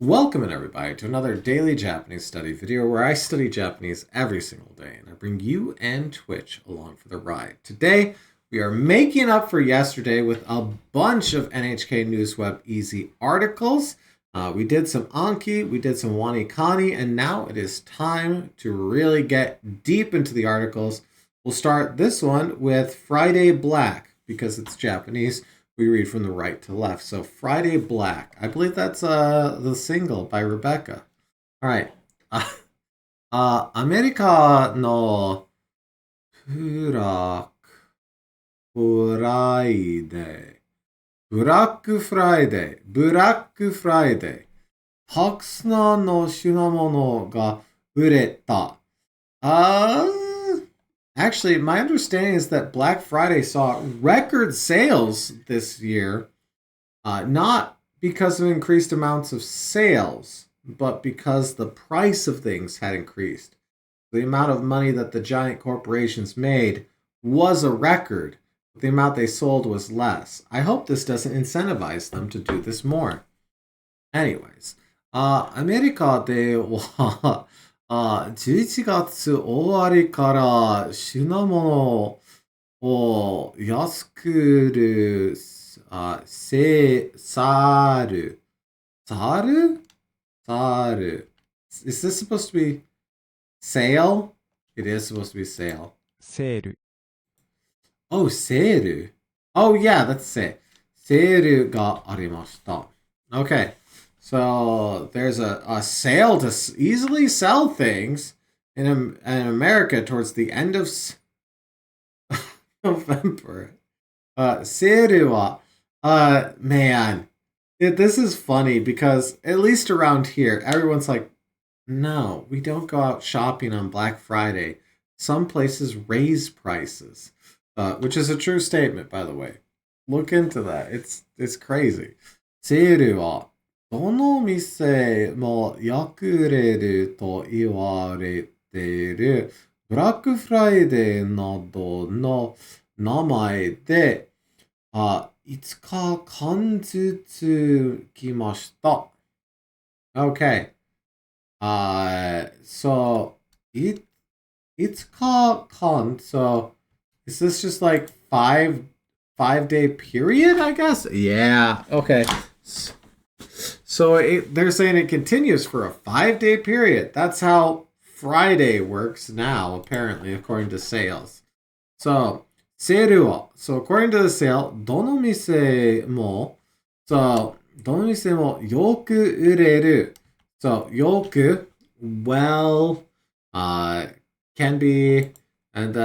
Welcome everybody to another daily Japanese study video where I study Japanese every single day and I bring you and Twitch along for the ride. Today we are making up for yesterday with a bunch of NHK Newsweb Easy articles. We did some Anki, we did some Wanikani, and now it is time to really get deep into the articles. We'll start this one with Friday Black because it's Japanese. We read from the right to left. So Friday Black. I believe that's the single by Rebecca. All right. アメリカのブラックフライデー。ブラックフライデー。ブラックフライデー。たくさんの品物が売れた。Actually, my understanding is that Black Friday saw record sales this year, not because of increased amounts of sales, but because the price of things had increased. The amount of money that the giant corporations made was a record, but the amount they sold was less. I hope this doesn't incentivize them to do this more. Anyways, アメリカでは11月終わりから品物を安く売るサール。サール Saru. Is this supposed to be sale? It is supposed to be sale. セール。Oh, セール. Oh, yeah, that's it. セールがありました. Okay. So there's a sale to easily sell things in America towards the end of November. Seiru wa, man, this is funny because at least around here, everyone's like, no, we don't go out shopping on Black Friday. Some places raise prices, which is a true statement, by the way. Look into that. It's crazy. Seiru wa どの店もよく売れると言われているブラックフライデーなどの名前で、いつか感じつきました。Okay. So it's called con. So is this just like five-day period? I guess. Yeah. Okay. So they're saying it continues for a 5-day period. That's how Friday works now, apparently, according to sales. So, セールは、so according to the sale, どの店も、so どの店もよく売れる. So, よく, well, can be, and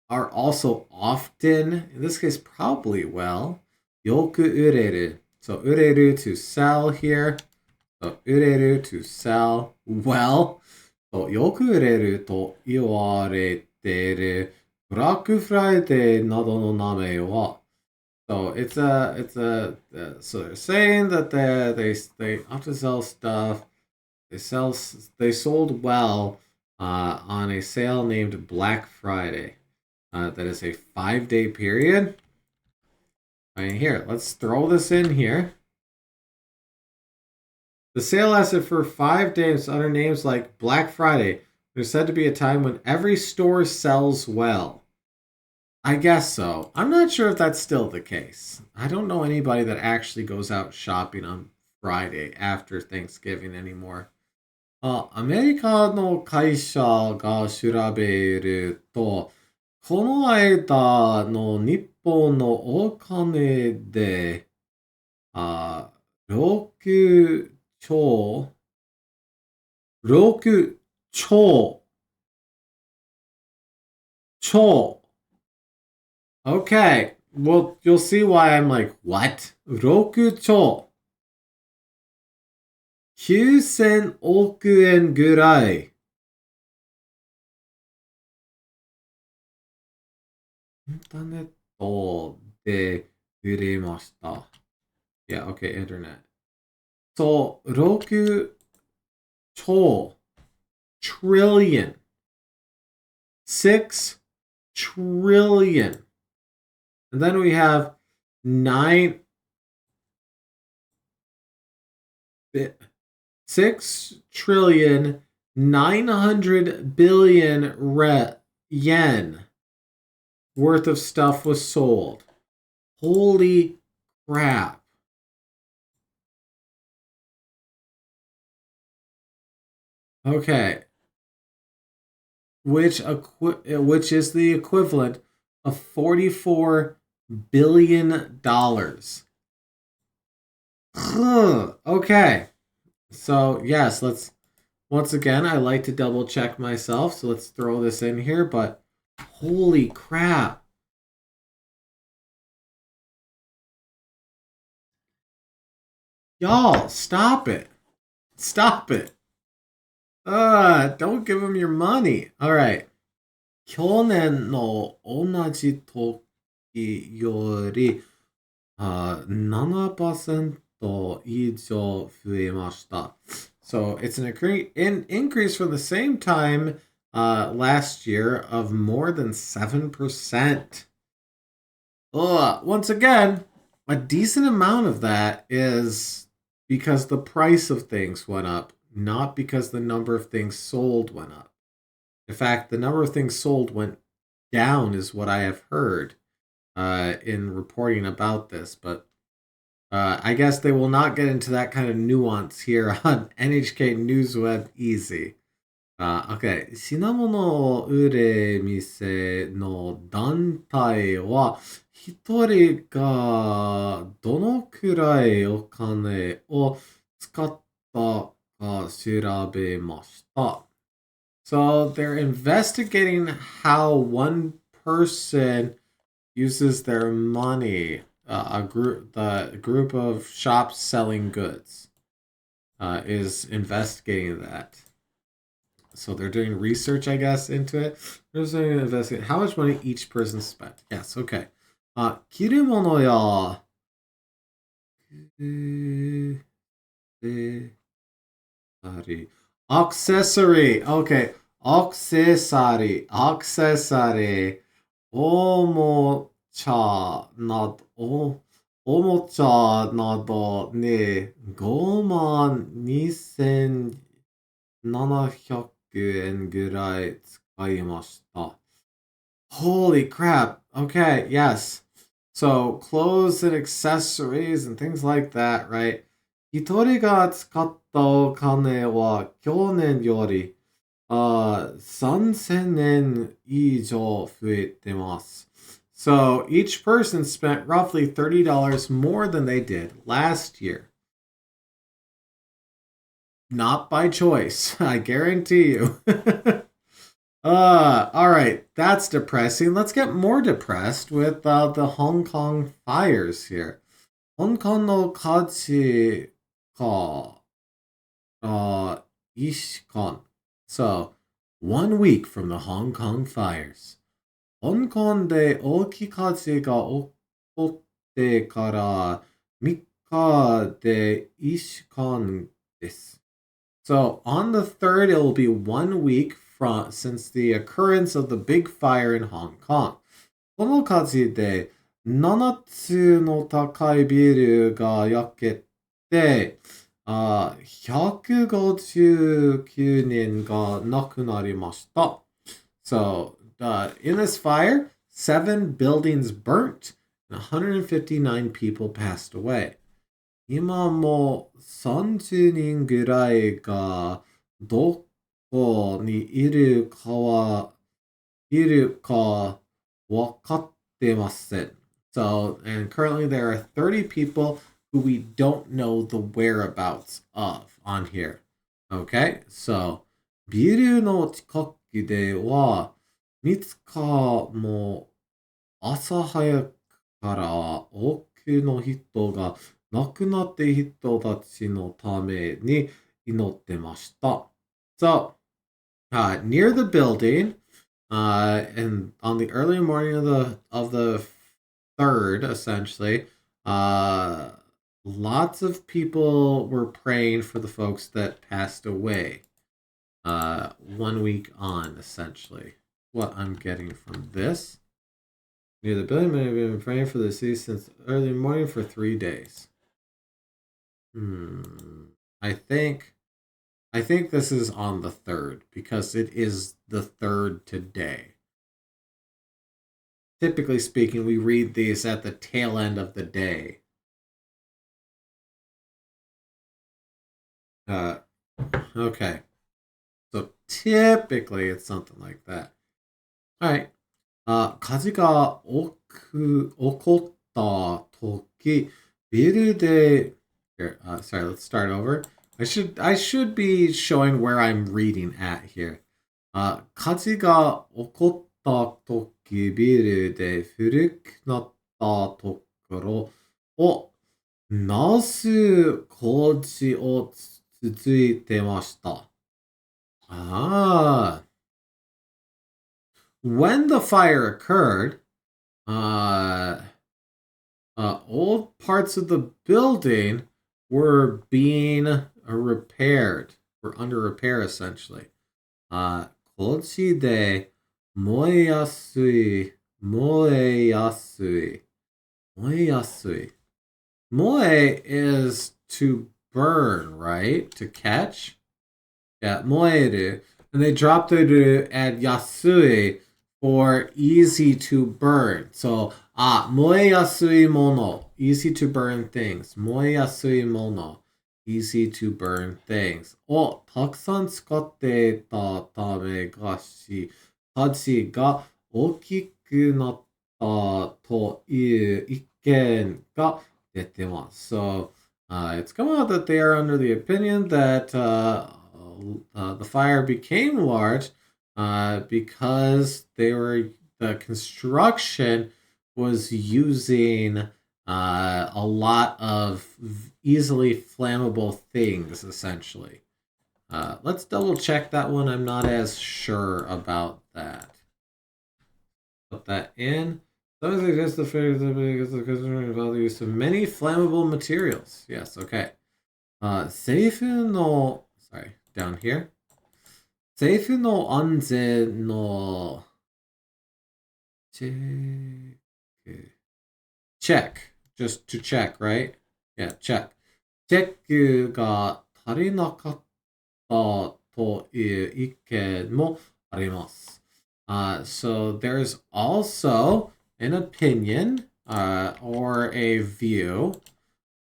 are also often, in this case, probably well, よく売れる. So, 売れる to sell here. So, 売れる to sell well. So, よく売れると言われているブラックフライデーなどの名前は So so they're saying that they often sell stuff. They sold well on a sale named Black Friday. That is a 5-day period. Right here, let's throw this in here. The sale lasted for 5 days under names like Black Friday. There's said to be a time when every store sells well. I guess so. I'm not sure if that's still the case. I don't know anybody that actually goes out shopping on Friday after Thanksgiving anymore. アメリカの会社が調べると、この間の日本のお金で、6兆、6兆、兆. Okay, well, you'll see why I'm like, what? 6兆。9000億円ぐらい。インターネットで売れました。Yeah, okay, internet. So, 6兆 trillion. 6 trillion. And then we have 9. 6,900,000,000,000 yen worth of stuff was sold. Holy crap. Okay. Which is the equivalent of $44 billion. Okay. So, yes, let's once again, I like to double check myself, so let's throw this in here, but holy crap. Y'all, stop it. Stop it. Don't give him your money. All right. 去年の同じ時より7%以上増えました。So it's an increase from the same time last year of more than 7%. Once again, a decent amount of that is because the price of things went up, not because the number of things sold went up. In fact, the number of things sold went down, is what I have heard in reporting about this. But I guess they will not get into that kind of nuance here on NHK Newsweb Easy. Okay. 品物を売れ店の団体は一人がどのくらいお金を使ったか調べました。So they're investigating how one person uses their money. The group of shops selling goods is investigating that. So they're doing research, I guess, into it. They're just doing investigate how much money each person spent. Yes, okay. 着るものやaccessory. Okay. Accessory. Accessory. おもちゃなど、おもちゃなどね、52,700円ぐらい使いました。Holy crap. Okay, yes. So, clothes and accessories and things like that, right? 一人が使ったお金は去年より3000円以上増えてます。So, each person spent roughly $30 more than they did last year. Not by choice, I guarantee you. All right, that's depressing. Let's get more depressed with the Hong Kong fires here. Hong Kong no kachi ka ishikon. So, 1 week from the Hong Kong fires. 香港で大きい火事が起こってから3日で1週間です。So on the 3rd, it will be 1 week since the occurrence of the big fire in Hong Kong. この火事で7つの高いビルが焼けて、159人が亡くなりました。So, in this fire, 7 buildings burnt and 159 people passed away. 今も30人ぐらいがどこにいるかわかってません。So, and currently there are 30 people who we don't know the whereabouts of on here. Okay, so, ビルの近くでは、見つかも朝早くから多くの人が亡くなって人たちのために祈ってました。So, near the building, and on the early morning of the 3rd, essentially, lots of people were praying for the folks that passed away. 1 week on, essentially. What I'm getting from this. Near the building, many have been praying for the deceased since early morning for 3 days. I think this is on the 3rd because it is the 3rd today. Typically speaking, we read these at the tail end of the day. Okay. So typically it's something like that. All right. 火事が起こった時、ビルで here, sorry, let's start over. I should be showing where I'm reading at here. 火事が起こった時、ビルで古くなったところを直す工事を続いてました。When the fire occurred, old parts of the building were being repaired, were under repair essentially. 工事で燃えやすい。Moe is to burn, right? To catch? Yeah, moeru. And they dropped the ru at yasui for easy to burn. So, moe yasui mono. Easy to burn things. Moe yasui mono. Easy to burn things. をたくさん使っていたため火事が大きくなったという意見が出てます。So, it's come out that they are under the opinion that the fire became large because the construction was using a lot of easily flammable things, essentially. Let's double check that one. I'm not as sure about that. Put that in. Some suggest the figure because the customer involved the use of many flammable materials. Yes, okay. Sorry, down here. 政府の安全のcheck. Just to check, right? Yeah, check. チェックが足りなかったという意見もあります。So there's also an opinion or a view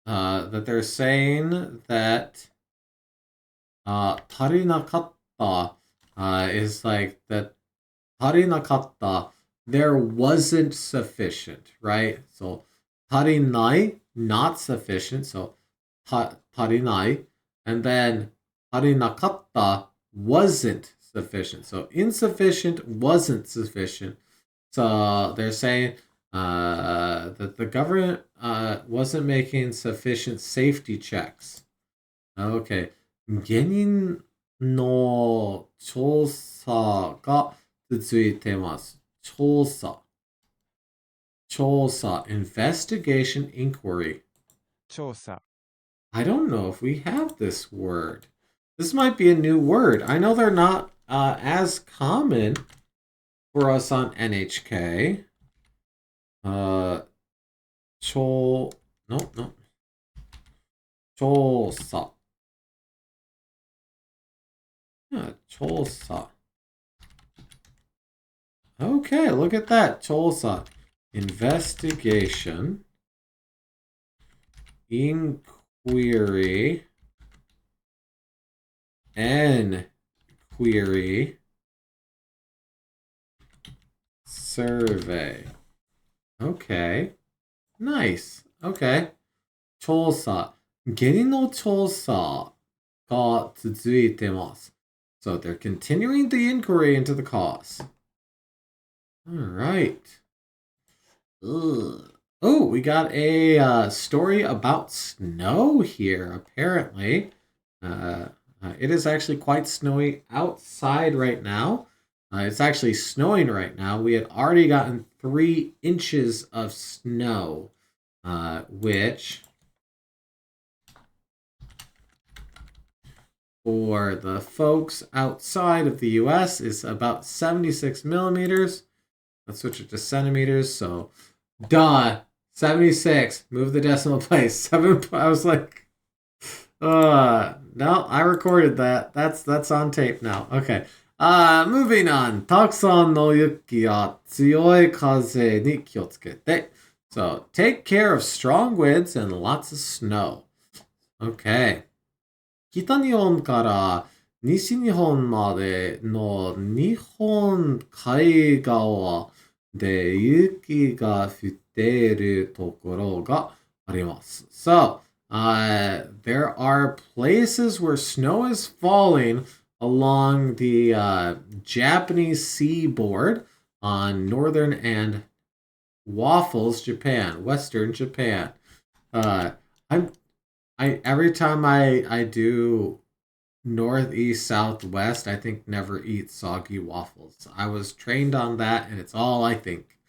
that they're saying that 足りなかった is like that 足りなかった there wasn't sufficient, right? So 足りない not sufficient, so 足りない and then 足りなかった wasn't sufficient. So insufficient wasn't sufficient. So they're saying that the government wasn't making sufficient safety checks. Okay. 原因の調査が続いてます。調査。investigation, inquiry. 調査。 I don't know if we have this word. This might be a new word. I know they're not as common for us on NHK. No. 調査。Yeah, 調査. Okay, look at that. 調査. Investigation. Inquiry. Enquiry. Survey. Okay. Nice. Okay. 調査. 下痢の調査が続いてます. So they're continuing the inquiry into the cause. All right. Ugh. Oh, we got a story about snow here, apparently. It is actually quite snowy outside right now. It's actually snowing right now. We had already gotten 3 inches of snow, which for the folks outside of the US is about 76 millimeters. Let's switch it to centimeters. So, 76. Move the decimal place. 7. I was like, No, I recorded that. That's on tape now. Okay. Moving on. たくさんの雪や強い風に気をつけて. So, take care of strong winds and lots of snow. Okay. 北日本から西日本までの日本海側で雪が降っているところがあります。So, there are places where snow is falling along the Japanese seaboard on northern and Waffles, Japan, Western Japan. Uh, I every time I do northeast, southwest, I think never eat soggy waffles. I was trained on that, and it's all I think.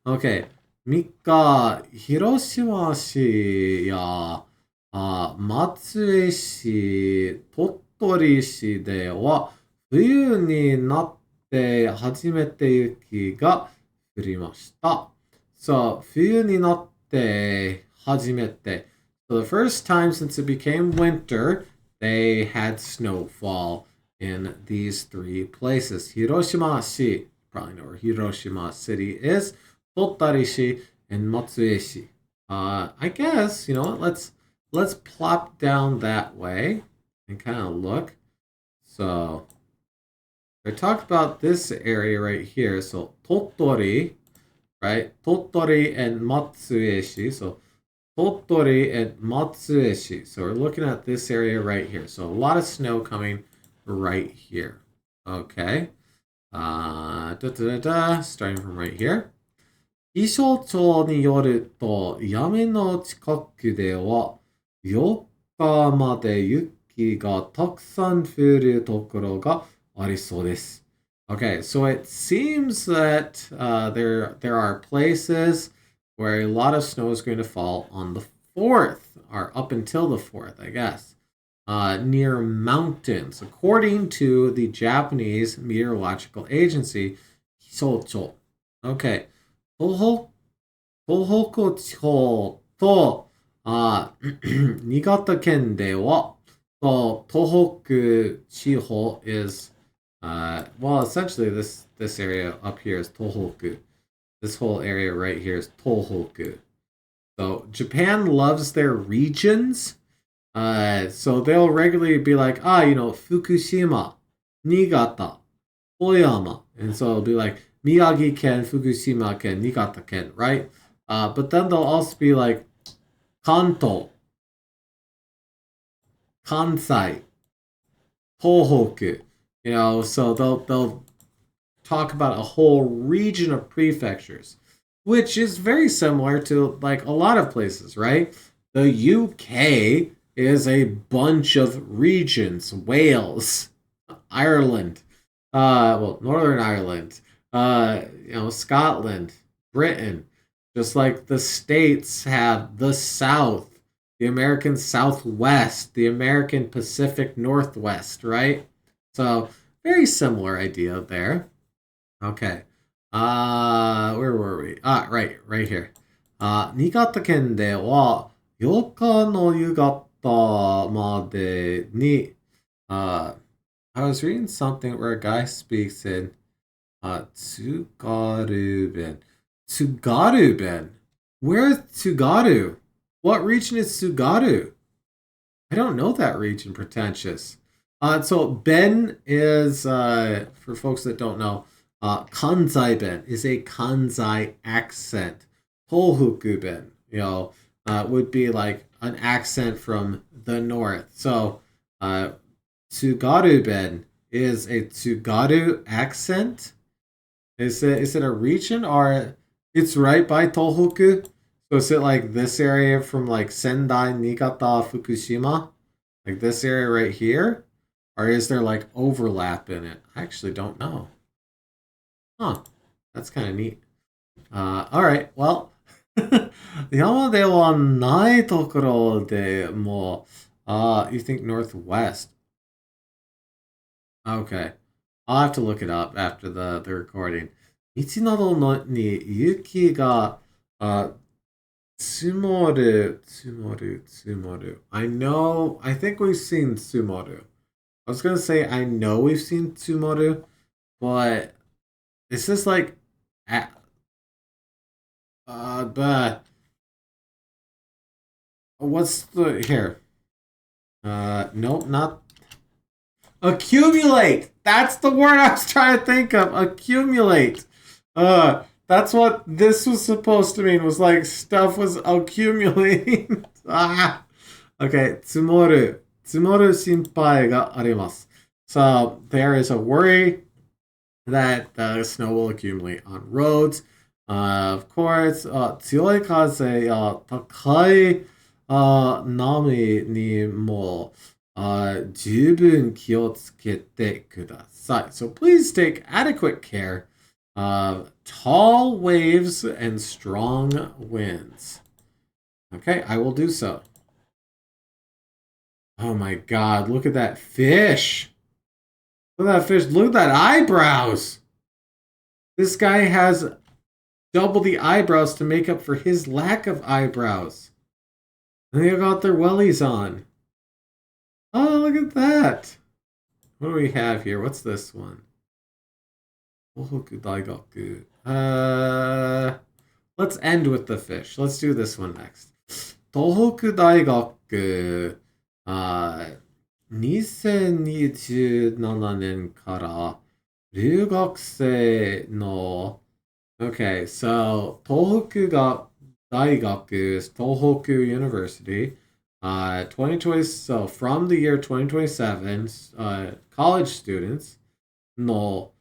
Okay, 3日、広島市や松江市、鳥取市では冬になって初めて雪が降りました。So, 冬になって初めて. So the first time since it became winter, they had snowfall in these three places. Hiroshima-shi, probably know where Hiroshima City is, Totari-shi, and Matsue-shi. I guess, you know what, let's plop down that way and kind of look. So, I talked about this area right here. So, Tottori, right? Tottori and Matsue-shi. So, Tottori and Matsueshi. So we're looking at this area right here. So a lot of snow coming right here. Okay. Starting from right here. 気象庁によると、山の近くでは4日まで雪がたくさん降るところがありそうです。Okay, so it seems that there are places where a lot of snow is going to fall on the 4th, or up until the 4th, I guess, near mountains, according to the Japanese Meteorological Agency, Kisocho. Okay, 東北地方と、新潟県では、東北地方 is, well, essentially this area up here is Tohoku. This whole area right here is Tohoku. So Japan loves their regions. So they'll regularly be like, Fukushima, Niigata, Oyama. And so it'll be like Miyagi Ken, Fukushima Ken, Niigata Ken, right? But then they'll also be like Kanto, Kansai, Tohoku. So they'll talk about a whole region of prefectures, which is very similar to like a lot of places, right? The UK is a bunch of regions. Wales, Ireland, Northern Ireland, Scotland, Britain. Just like the states have the South, the American Southwest, the American Pacific Northwest, right? So very similar idea there. Okay. Where were we? Right here. 新潟県では8日の夕方までに I was reading something where a guy speaks in Tsugaru-ben. Tsugaru-ben? Where's Tsugaru? What region is Tsugaru? I don't know that region, pretentious. So Ben is, for folks that don't know, Kanzai Ben is a Kanzai accent. Tohoku Ben, would be like an accent from the north. So, Tsugaru Ben is a Tsugaru accent. Is it a region, or it's right by Tohoku? So is it like this area from like Sendai, Niigata, Fukushima? Like this area right here? Or is there like overlap in it? I actually don't know. Huh. That's kind of neat. Alright, well. 山ではないところでも、you think northwest. Okay. I'll have to look it up after the recording. 道などに雪が Tsumoru. I think we've seen Tsumoru. I was gonna say I know we've seen Tsumoru, but is this like, but what's the here? Nope, not accumulate. That's the word I was trying to think of. Accumulate. That's what this was supposed to mean. Was like stuff was accumulating. Ah. Okay, tsumoru. Tsumoru shinpai ga arimasu. So there is a worry that the snow will accumulate on roads. Of course, 強い風や高い波にも十分気をつけてください. So please take adequate care of tall waves and strong winds. Okay, I will do so. Oh my god, look at that fish. Look at that fish. Look at that eyebrows. This guy has double the eyebrows to make up for his lack of eyebrows. And they got their wellies on. Oh, look at that. What do we have here? What's this one? Let's end with the fish. Let's do this one next. Tohoku Daigaku 2027年から留学生の Okay, so Tohoku Daigaku is Tohoku University. 2020, so from the year 2027, college students の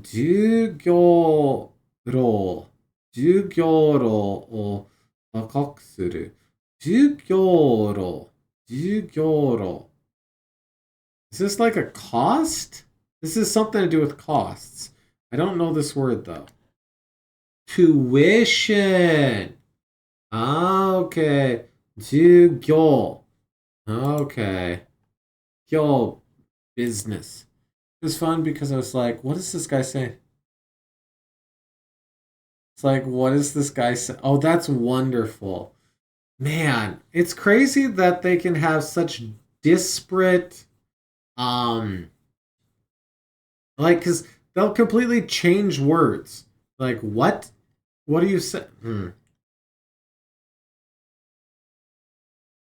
授業料を高くする。授業料。Is this like a cost? This is something to do with costs. I don't know this word though. Tuition. Okay. 授業. Okay. 業 business. It was fun because I was like, what is this guy saying? It's like, what is this guy saying? Oh, that's wonderful. Man, it's crazy that they can have such disparate, like, because they'll completely change words. Like, what? What do you say?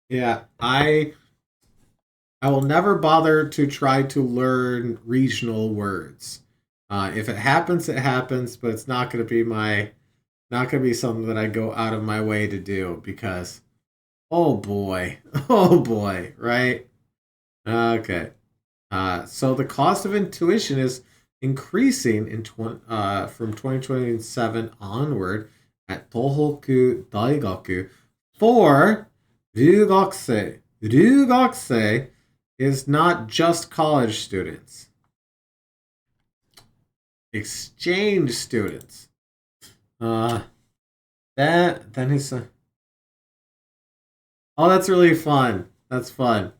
Yeah, I will never bother to try to learn regional words. If it happens, it happens, but it's not going to be not going to be something that I go out of my way to do because, oh boy, oh boy, right? Okay. So the cost of intuition is increasing from 2027 onward at Tohoku Daigaku for ryugakusei. Ryugakusei is not just college students. Exchange students. Then he's oh, that's really fun. That's fun.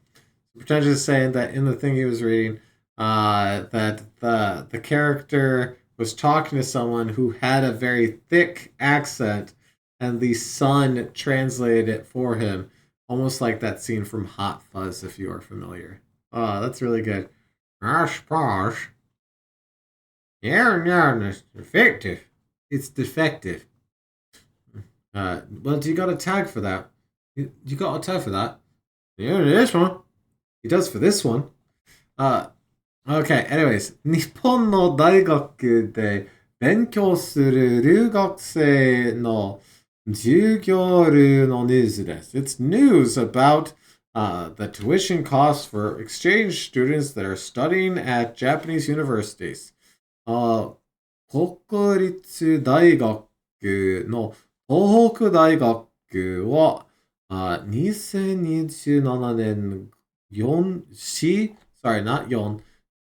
Pretend is saying that in the thing he was reading, that the character was talking to someone who had a very thick accent, and the son translated it for him, almost like that scene from Hot Fuzz, if you are familiar. Oh, that's really good. Posh, posh. Yeah, it's defective. It's defective. Well, do you got a tag for that? You got a tag for that? Yeah, this one. He does for this one. Okay, anyways. 日本の大学で勉強する留学生の授業料のニュースです。It's news about the tuition costs for exchange students that are studying at Japanese universities. 国立大学の東北大学は2027年sorry, not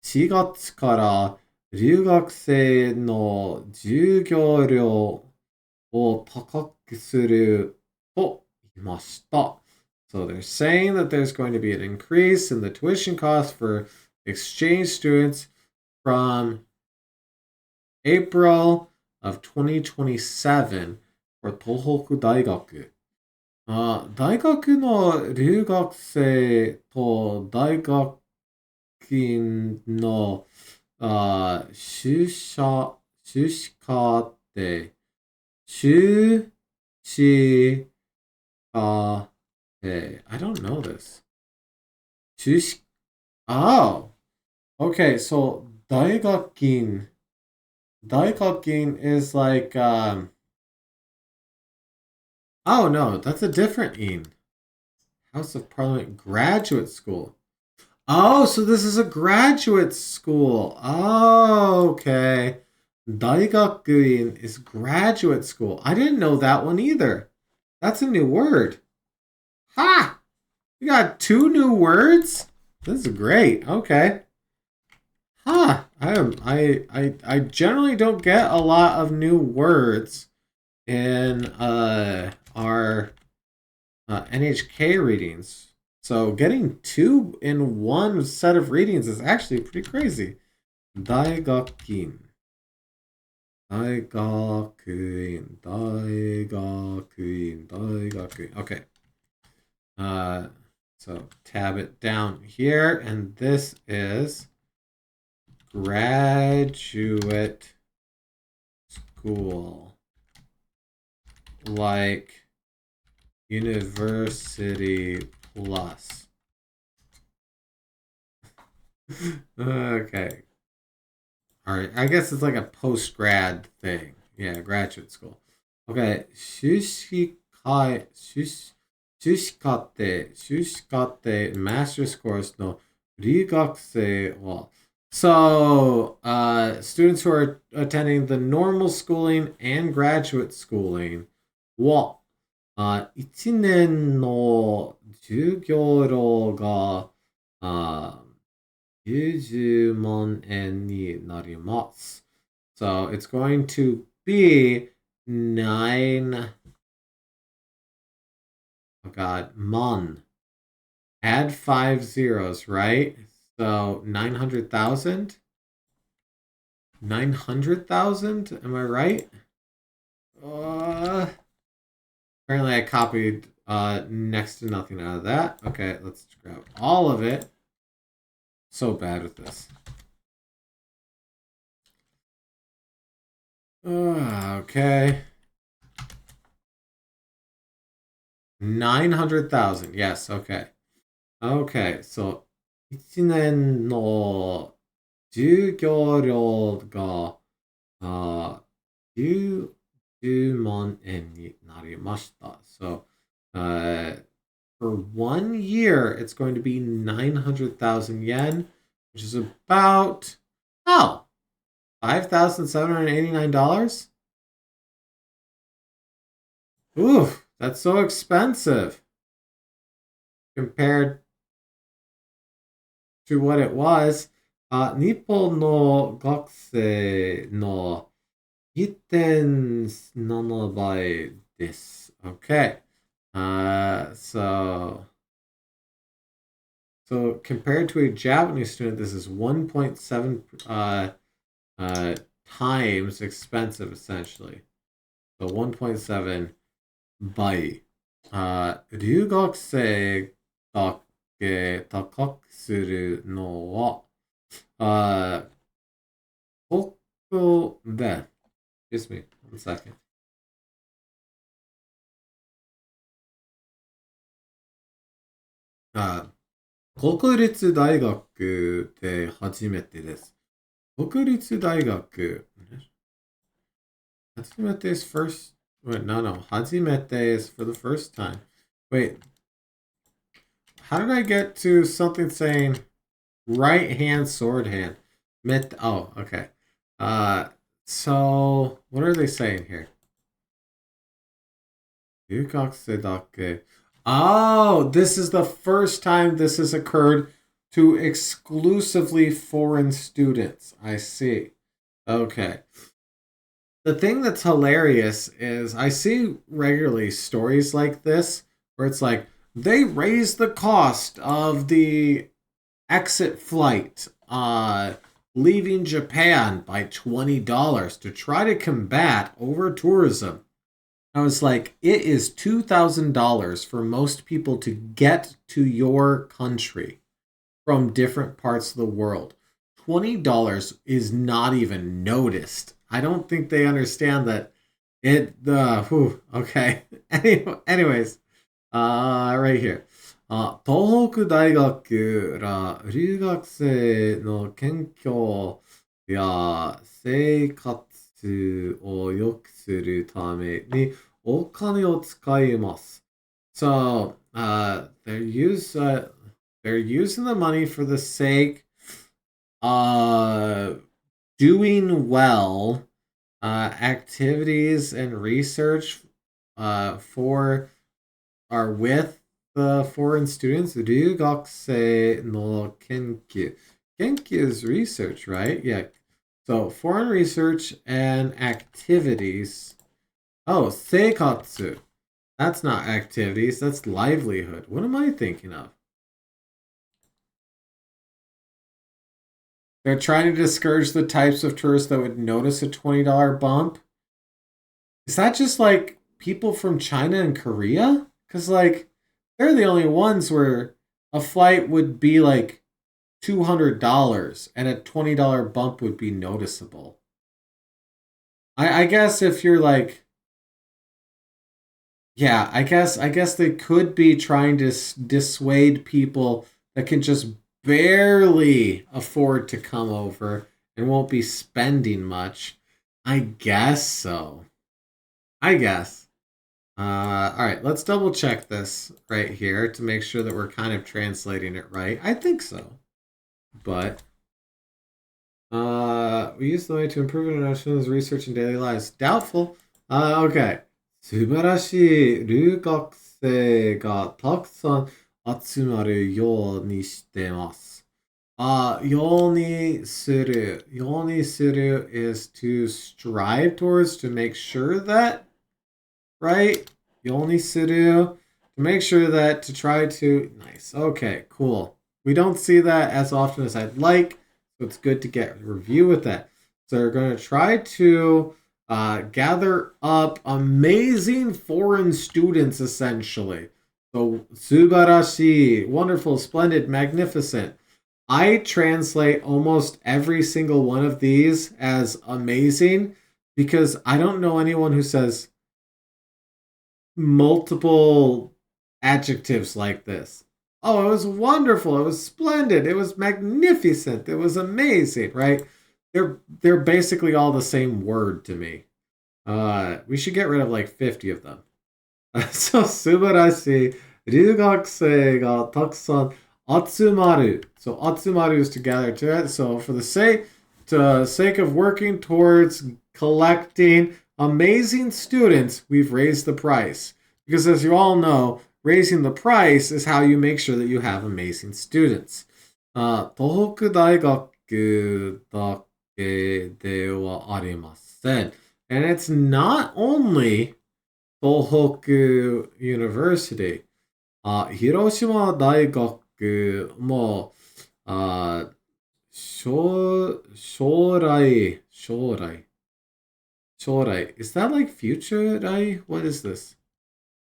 4月から留学生の授業料を高くすると言いました。So they're saying that there's going to be an increase in the tuition cost for exchange students from April of 2027 for Tohoku Daigaku. 大学の留学生と大学院の修士課って、修士課って、I don't know this. 修士 Oh, okay. So Daigakin is like oh no, that's a different in. House of Parliament Graduate School. Oh, so this is a graduate school. Oh, okay. Daigakuin is graduate school. I didn't know that one either. That's a new word. Ha! We got two new words? This is great. Okay. Huh. I generally don't get a lot of new words in our NHK readings. So getting two in one set of readings is actually pretty crazy. Daigakin. Daigakuin. Okay. So tab it down here, and this is graduate school, like University Plus. Okay. All right. I guess it's like a post grad thing. Yeah, graduate school. Okay. 修士課程 master's course の留学生は So, students who are attending the normal schooling and graduate schooling は1年の授業料が90万円になります。So it's going to be 9. Oh God, mon. Add 5 zeros, right? So 900,000? 900,000? Am I right? Apparently I copied next to nothing out of that. Okay, let's grab all of it. So bad with this. Okay. 900,000. Yes, okay. Okay, so 1年の授業料が10万円になりました。So, for 1 year, it's going to be 900,000 yen, which is about, $5,789? Ooh, that's so expensive compared to what it was. 日本の学生の 1.7 倍です。Okay. So compared to a Japanese student, this is 1.7 times expensive, essentially. So 1.7 倍。留学生だけ高くするのは、ここで、excuse me, 1 second. 国立大学で初めてです。国立大学、初めて is first. Wait, no. 初めて is for the first time. Wait. How did I get to something saying right hand, sword hand? Oh, okay. So what are they saying here? 留学生だけ. Oh, this is the first time this has occurred to exclusively foreign students. I see. Okay. The thing that's hilarious is I see regularly stories like this where it's like they raised the cost of the exit flight leaving Japan by $20 to try to combat over tourism. I was like, it is $2,000 for most people to get to your country from different parts of the world. $20 is not even noticed. I don't think they understand that okay. Anyways, right here. 東北大学ら留学生の健康や生活を良くするためにお金を使います。So, they're using the money for the sake of doing well activities and research for are with the foreign students. 留学生の研究. Kenkyu is research, right? Yeah. So foreign research and activities. Oh, seikatsu. That's not activities. That's livelihood. What am I thinking of? They're trying to discourage the types of tourists that would notice a $20 bump. Is that just like people from China and Korea? Because, like, they're the only ones where a flight would be like $200 and a $20 bump would be noticeable. I guess if you're like, yeah, I guess they could be trying to dissuade people that can just barely afford to come over and won't be spending much. I guess so. I guess. All right, let's double check this right here to make sure that we're kind of translating it right. I think so. But we use the way to improve international research in daily lives. Doubtful. Okay. 素晴らしい留学生がたくさん集まるようにしてます。ようにする。ようにする is to strive towards, to make sure that, right? ようにする. To make sure that, to try to. Nice. Okay, cool. We don't see that as often as I'd like, so it's good to get a review with that. So we're going to try to gather up amazing foreign students, essentially. So, 素晴らしい, wonderful, splendid, magnificent. I translate almost every single one of these as amazing because I don't know anyone who says multiple adjectives like this. Oh, it was wonderful. It was splendid. It was magnificent. It was amazing, right? They're basically all the same word to me. We should get rid of like 50 of them. So, 素晴らしい留学生がたくさん集まる. So, 集まる is to gather together. So, for the sake of working towards collecting amazing students, we've raised the price. Because as you all know, raising the price is how you make sure that you have amazing students. 東北大学だけではありません. And it's not only Tohoku University. 広島大学も、将来. Is that like future? What is this?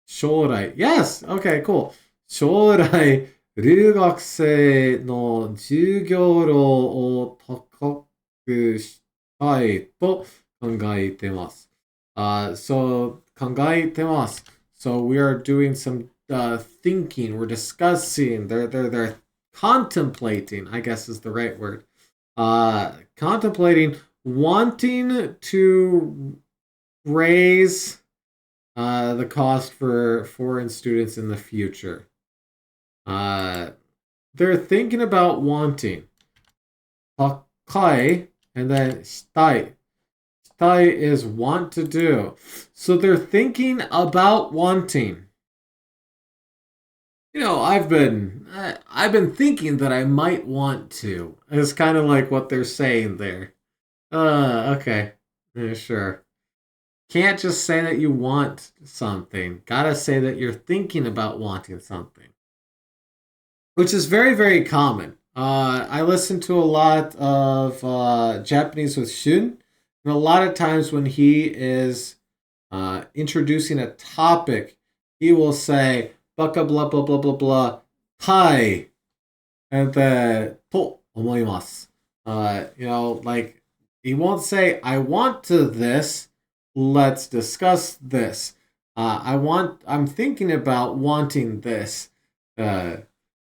将来. Yes! Okay, cool. 将来、留学生の授業料を高くしたいと考えてます。So, 考えてます. So we are doing some thinking. We're discussing. They're contemplating, I guess is the right word. Contemplating, wanting to raise the cost for foreign students in the future. They're thinking about wanting. 高い and then したい. したい is want to do. So they're thinking about wanting. You know, I've been thinking that I might want to. It's kind of like what they're saying there. Okay. Yeah, sure. Can't just say that you want something. Gotta say that you're thinking about wanting something. Which is very, very common. I listen to a lot of Japanese with Shun. And a lot of times when he is introducing a topic, he will say, baka blah blah blah blah blah, tai, and then, to omoimasu. Like, he won't say, I want to this, let's discuss this. I'm thinking about wanting this. Uh,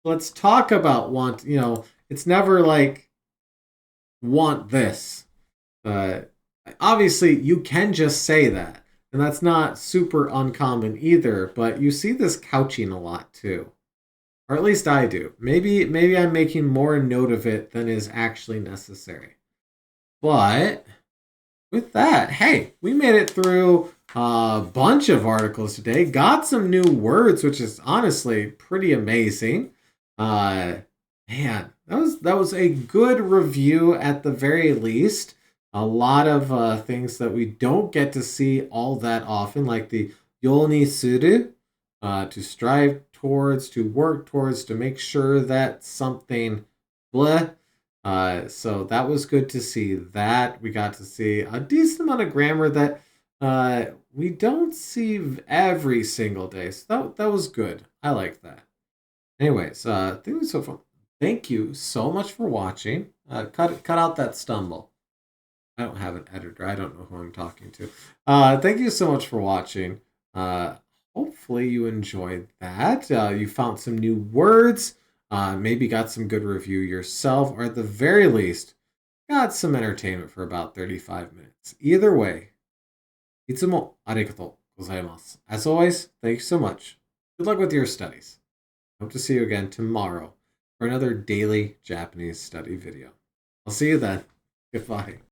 let's talk about it's never like, want this. Uh, Obviously, you can just say that, and that's not super uncommon either. But you see this couching a lot too, or at least I do. Maybe I'm making more note of it than is actually necessary. But with that, hey, we made it through a bunch of articles today. Got some new words, which is honestly pretty amazing. Uh, Man, that was a good review at the very least. A lot of things that we don't get to see all that often, like the yoni suru, to strive towards, to work towards, to make sure that something blah. So that was good to see that. We got to see a decent amount of grammar that we don't see every single day. So that was good. I like that. Anyways, thank you so far. Thank you so much for watching. Cut out that stumble. I don't have an editor. I don't know who I'm talking to. Thank you so much for watching. Hopefully you enjoyed that. You found some new words. Maybe got some good review yourself, or at the very least, got some entertainment for about 35 minutes. Either way, itsumo arigatou gozaimasu. As always, thank you so much. Good luck with your studies. Hope to see you again tomorrow for another daily Japanese study video. I'll see you then. Goodbye.